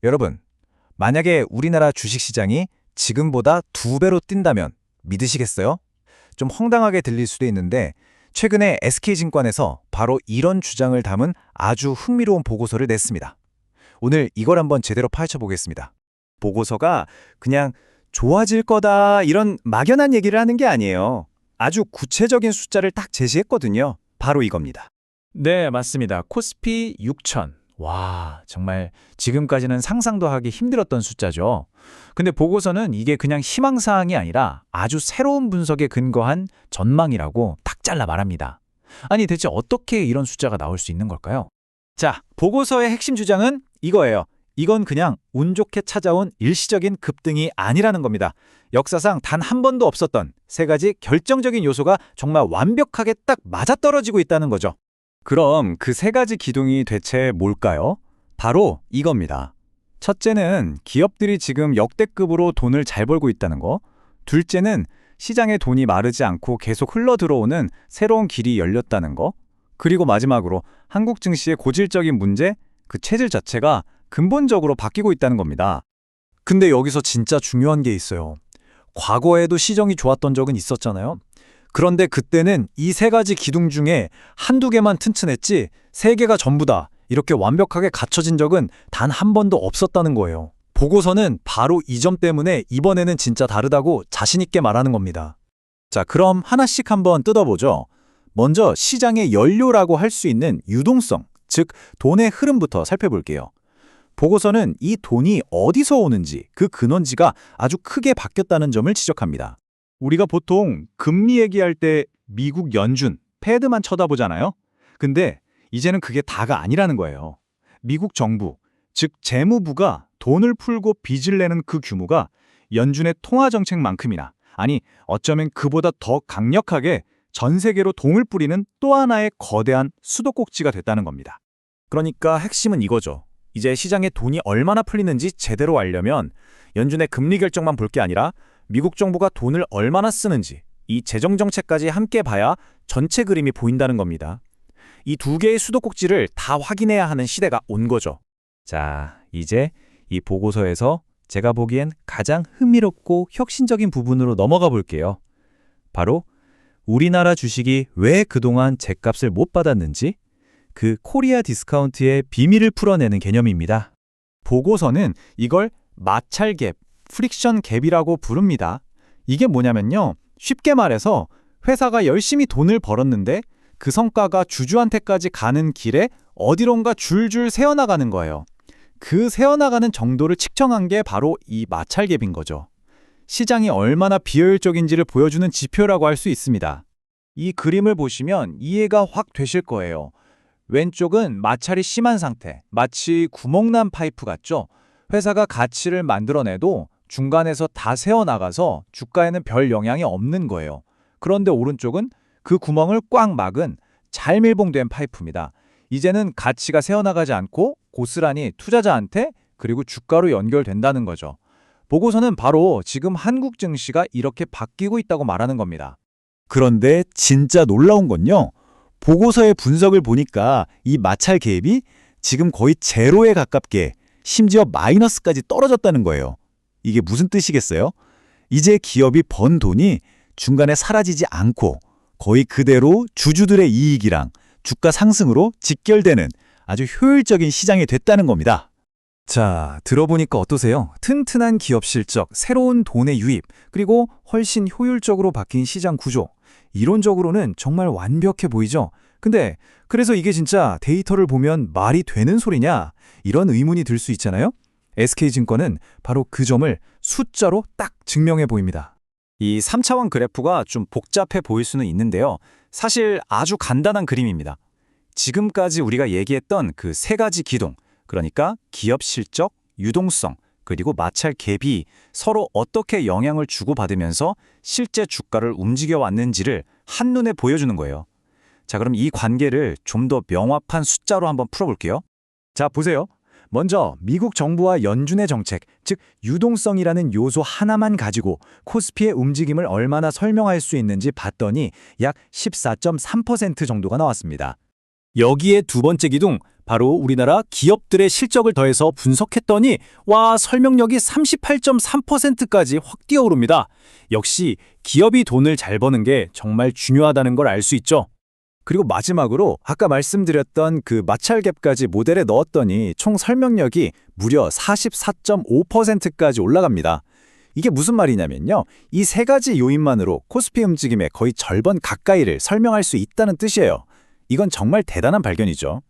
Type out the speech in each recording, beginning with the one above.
여러분, 만약에 우리나라 주식시장이 지금보다 2배로 뛴다면 믿으시겠어요? 좀 황당하게 들릴 수도 있는데 최근에 SK증권에서 바로 이런 주장을 담은 아주 흥미로운 보고서를 냈습니다. 오늘 이걸 한번 제대로 파헤쳐 보겠습니다. 보고서가 그냥 좋아질 거다 이런 막연한 얘기를 하는 게 아니에요. 아주 구체적인 숫자를 딱 제시했거든요. 바로 이겁니다. 네, 맞습니다. 코스피 6천. 와, 정말 지금까지는 상상도 하기 힘들었던 숫자죠. 근데 보고서는 이게 그냥 희망사항이 아니라 아주 새로운 분석에 근거한 전망이라고 딱 잘라 말합니다. 아니, 대체 어떻게 이런 숫자가 나올 수 있는 걸까요? 자, 보고서의 핵심 주장은 이거예요. 이건 그냥 운 좋게 찾아온 일시적인 급등이 아니라는 겁니다. 역사상 단 한 번도 없었던 세 가지 결정적인 요소가 정말 완벽하게 딱 맞아떨어지고 있다는 거죠. 그럼 그 세 가지 기둥이 대체 뭘까요? 바로 이겁니다. 첫째는 기업들이 지금 역대급으로 돈을 잘 벌고 있다는 거. 둘째는 시장에 돈이 마르지 않고 계속 흘러 들어오는 새로운 길이 열렸다는 거. 그리고 마지막으로 한국 증시의 고질적인 문제, 그 체질 자체가 근본적으로 바뀌고 있다는 겁니다. 근데 여기서 진짜 중요한 게 있어요. 과거에도 시정이 좋았던 적은 있었잖아요. 그런데 그때는 이 세 가지 기둥 중에 한두 개만 튼튼했지 세 개가 전부다 이렇게 완벽하게 갖춰진 적은 단 한 번도 없었다는 거예요. 보고서는 바로 이 점 때문에 이번에는 진짜 다르다고 자신 있게 말하는 겁니다. 자, 그럼 하나씩 한번 뜯어보죠. 먼저 시장의 연료라고 할 수 있는 유동성, 즉 돈의 흐름부터 살펴볼게요. 보고서는 이 돈이 어디서 오는지 그 근원지가 아주 크게 바뀌었다는 점을 지적합니다. 우리가 보통 금리 얘기할 때 미국 연준, 패드만 쳐다보잖아요. 근데 이제는 그게 다가 아니라는 거예요. 미국 정부, 즉 재무부가 돈을 풀고 빚을 내는 그 규모가 연준의 통화정책만큼이나, 아니 어쩌면 그보다 더 강력하게 전 세계로 돈을 뿌리는 또 하나의 거대한 수도꼭지가 됐다는 겁니다. 그러니까 핵심은 이거죠. 이제 시장에 돈이 얼마나 풀리는지 제대로 알려면 연준의 금리 결정만 볼 게 아니라 미국 정부가 돈을 얼마나 쓰는지 이 재정 정책까지 함께 봐야 전체 그림이 보인다는 겁니다. 이 두 개의 수도꼭지를 다 확인해야 하는 시대가 온 거죠. 자, 이제 이 보고서에서 제가 보기엔 가장 흥미롭고 혁신적인 부분으로 넘어가 볼게요. 바로 우리나라 주식이 왜 그동안 제값을 못 받았는지 그 코리아 디스카운트의 비밀을 풀어내는 개념입니다. 보고서는 이걸 마찰 갭, 프릭션 갭이라고 부릅니다. 이게 뭐냐면요. 쉽게 말해서 회사가 열심히 돈을 벌었는데 그 성과가 주주한테까지 가는 길에 어디론가 줄줄 새어나가는 거예요. 그 새어나가는 정도를 측정한 게 바로 이 마찰 갭인 거죠. 시장이 얼마나 비효율적인지를 보여주는 지표라고 할 수 있습니다. 이 그림을 보시면 이해가 확 되실 거예요. 왼쪽은 마찰이 심한 상태, 마치 구멍난 파이프 같죠? 회사가 가치를 만들어내도 중간에서 다 새어나가서 주가에는 별 영향이 없는 거예요. 그런데 오른쪽은 그 구멍을 꽉 막은 잘 밀봉된 파이프입니다. 이제는 가치가 새어나가지 않고 고스란히 투자자한테 그리고 주가로 연결된다는 거죠. 보고서는 바로 지금 한국 증시가 이렇게 바뀌고 있다고 말하는 겁니다. 그런데 진짜 놀라운 건요. 보고서의 분석을 보니까 이 마찰 갭이 지금 거의 제로에 가깝게 심지어 마이너스까지 떨어졌다는 거예요. 이게 무슨 뜻이겠어요? 이제 기업이 번 돈이 중간에 사라지지 않고 거의 그대로 주주들의 이익이랑 주가 상승으로 직결되는 아주 효율적인 시장이 됐다는 겁니다. 자, 들어보니까 어떠세요? 튼튼한 기업 실적, 새로운 돈의 유입, 그리고 훨씬 효율적으로 바뀐 시장 구조. 이론적으로는 정말 완벽해 보이죠? 근데 그래서 이게 진짜 데이터를 보면 말이 되는 소리냐? 이런 의문이 들 수 있잖아요? SK증권은 바로 그 점을 숫자로 딱 증명해 보입니다. 이 3차원 그래프가 좀 복잡해 보일 수는 있는데요. 사실 아주 간단한 그림입니다. 지금까지 우리가 얘기했던 그 세 가지 기둥, 그러니까 기업 실적, 유동성, 그리고 마찰 갭이 서로 어떻게 영향을 주고받으면서 실제 주가를 움직여 왔는지를 한눈에 보여주는 거예요. 자, 그럼 이 관계를 좀 더 명확한 숫자로 한번 풀어볼게요. 자, 보세요. 먼저 미국 정부와 연준의 정책, 즉 유동성이라는 요소 하나만 가지고 코스피의 움직임을 얼마나 설명할 수 있는지 봤더니 약 14.3% 정도가 나왔습니다. 여기에 두 번째 기둥, 바로 우리나라 기업들의 실적을 더해서 분석했더니 와, 설명력이 38.3%까지 확 뛰어오릅니다. 역시 기업이 돈을 잘 버는 게 정말 중요하다는 걸 알 수 있죠. 그리고 마지막으로 아까 말씀드렸던 그 마찰갭까지 모델에 넣었더니 총 설명력이 무려 44.5%까지 올라갑니다. 이게 무슨 말이냐면요. 이 세 가지 요인만으로 코스피 움직임의 거의 절반 가까이를 설명할 수 있다는 뜻이에요. 이건 정말 대단한 발견이죠.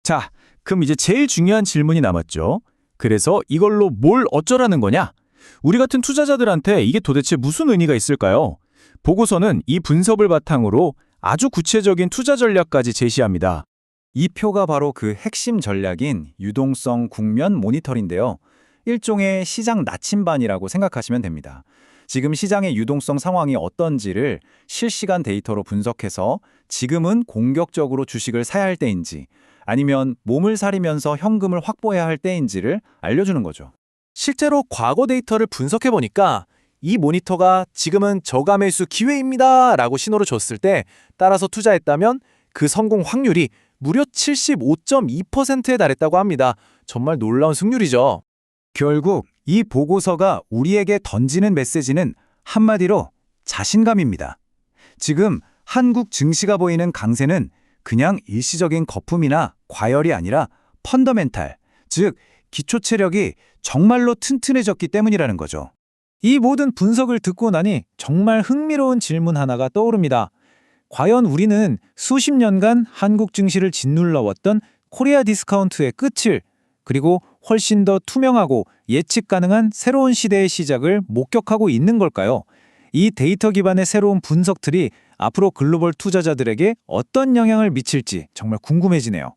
자, 그럼 이제 제일 중요한 질문이 남았죠. 그래서 이걸로 뭘 어쩌라는 거냐? 우리 같은 투자자들한테 이게 도대체 무슨 의미가 있을까요? 보고서는 이 분석을 바탕으로 아주 구체적인 투자 전략까지 제시합니다. 이 표가 바로 그 핵심 전략인 유동성 국면 모니터인데요. 일종의 시장 나침반이라고 생각하시면 됩니다. 지금 시장의 유동성 상황이 어떤지를 실시간 데이터로 분석해서 지금은 공격적으로 주식을 사야 할 때인지 아니면 몸을 사리면서 현금을 확보해야 할 때인지를 알려주는 거죠. 실제로 과거 데이터를 분석해보니까 이 모니터가 지금은 저가 매수 기회입니다 라고 신호를 줬을 때 따라서 투자했다면 그 성공 확률이 무려 75.2%에 달했다고 합니다. 정말 놀라운 승률이죠. 결국 이 보고서가 우리에게 던지는 메시지는 한마디로 자신감입니다. 지금 한국 증시가 보이는 강세는 그냥 일시적인 거품이나 과열이 아니라 펀더멘탈, 즉 기초 체력이 정말로 튼튼해졌기 때문이라는 거죠. 이 모든 분석을 듣고 나니 정말 흥미로운 질문 하나가 떠오릅니다. 과연 우리는 수십 년간 한국 증시를 짓눌러왔던 코리아 디스카운트의 끝을, 그리고 훨씬 더 투명하고 예측 가능한 새로운 시대의 시작을 목격하고 있는 걸까요? 이 데이터 기반의 새로운 분석들이 앞으로 글로벌 투자자들에게 어떤 영향을 미칠지 정말 궁금해지네요.